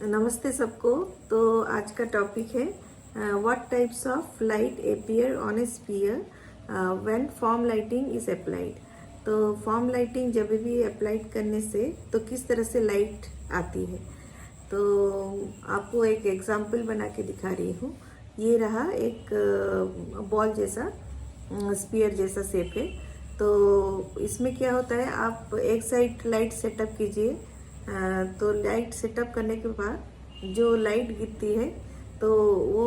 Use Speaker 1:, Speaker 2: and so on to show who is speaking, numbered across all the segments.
Speaker 1: नमस्ते सबको। तो आज का टॉपिक है what types of light appear on A sphere when form lighting is applied. तो फॉर्म लाइटिंग जब भी अप्लाइड करने से तो किस तरह से लाइट आती है। तो आपको एक एग्जांपल बना के दिखा रही हूँ। ये रहा एक बॉल जैसा स्फीयर जैसा शेप है। तो इसमें क्या होता है, आप एक साइड लाइट सेटअप कीजिए। तो लाइट सेटअप करने के बाद जो लाइट गिरती है तो वो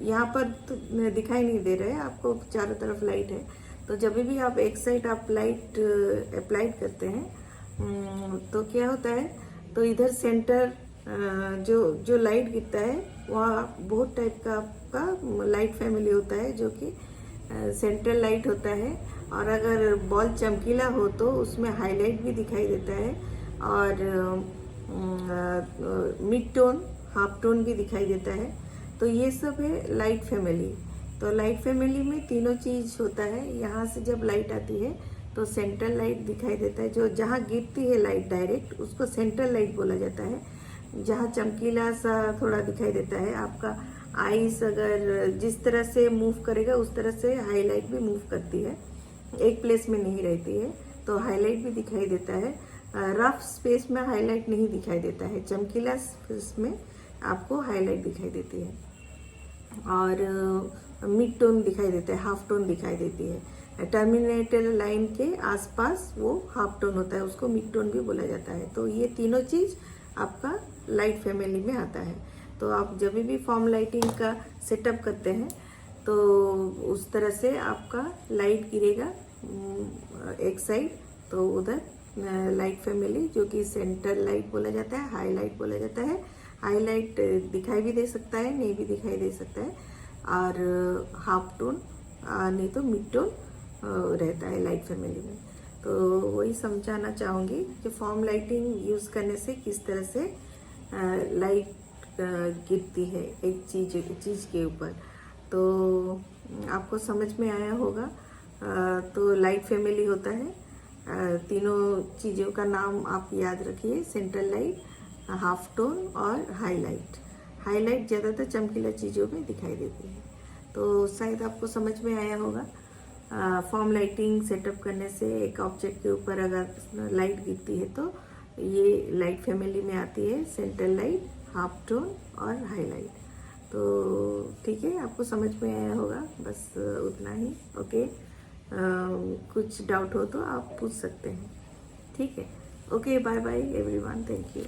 Speaker 1: यहाँ पर तो दिखाई नहीं दे रहा है आपको, चारों तरफ लाइट है। तो जब भी आप एक साइड आप लाइट अप्लाई करते हैं तो क्या होता है, तो इधर सेंटर जो जो लाइट गिरता है वहाँ बहुत टाइप का आपका लाइट फैमिली होता है, जो कि सेंट्रल लाइट होता है। और अगर बॉल चमकीला हो तो उसमें हाईलाइट भी दिखाई देता है, और मिड टोन हाफ टोन भी दिखाई देता है। तो ये सब है लाइट फैमिली। तो लाइट फैमिली में तीनों चीज़ होता है। यहाँ से जब लाइट आती है तो सेंट्रल लाइट दिखाई देता है, जो जहाँ गिरती है लाइट डायरेक्ट उसको सेंट्रल लाइट बोला जाता है। जहाँ चमकीला सा थोड़ा दिखाई देता है, आपका आइस अगर जिस तरह से मूव करेगा उस तरह से हाईलाइट भी मूव करती है, एक प्लेस में नहीं रहती है। तो हाईलाइट भी दिखाई देता है। रफ स्पेस में हाईलाइट नहीं दिखाई देता है, चमकीला स्पेस में आपको हाईलाइट दिखाई देती है। और मिड टोन दिखाई देता है, हाफ टोन दिखाई देती है। टर्मिनेटर लाइन के आसपास वो हाफ टोन होता है, उसको मिड टोन भी बोला जाता है। तो ये तीनों चीज़ आपका लाइट फैमिली में आता है। तो आप जब भी फॉर्म लाइटिंग का सेटअप करते हैं तो उस तरह से आपका लाइट गिरेगा एक साइड, तो उधर लाइट फैमिली जो कि सेंटर लाइट बोला जाता है, हाईलाइट बोला जाता है। हाईलाइट दिखाई भी दे सकता है, नहीं भी दिखाई दे सकता है। और हाफ टोन नहीं तो मिड टोन रहता है लाइट फैमिली में। तो वही समझाना चाहूँगी कि फॉर्म लाइटिंग यूज़ करने से किस तरह से लाइट गिरती है एक चीज़ के ऊपर। तो आपको समझ में आया होगा। तो लाइट फैमिली होता है, तीनों चीज़ों का नाम आप याद रखिए, सेंट्रल लाइट, हाफ टोन और हाईलाइट। हाईलाइट ज़्यादातर चमकीला चीज़ों में दिखाई देती है। तो शायद आपको समझ में आया होगा। फॉर्म लाइटिंग सेटअप करने से एक ऑब्जेक्ट के ऊपर अगर लाइट गिरती है तो ये लाइट फैमिली में आती है, सेंट्रल लाइट, हाफ टोन और हाईलाइट। तो ठीक है, आपको समझ में आया होगा, बस उतना ही। ओके, कुछ डाउट हो तो आप पूछ सकते हैं। ठीक है, okay, bye bye everyone, thank you.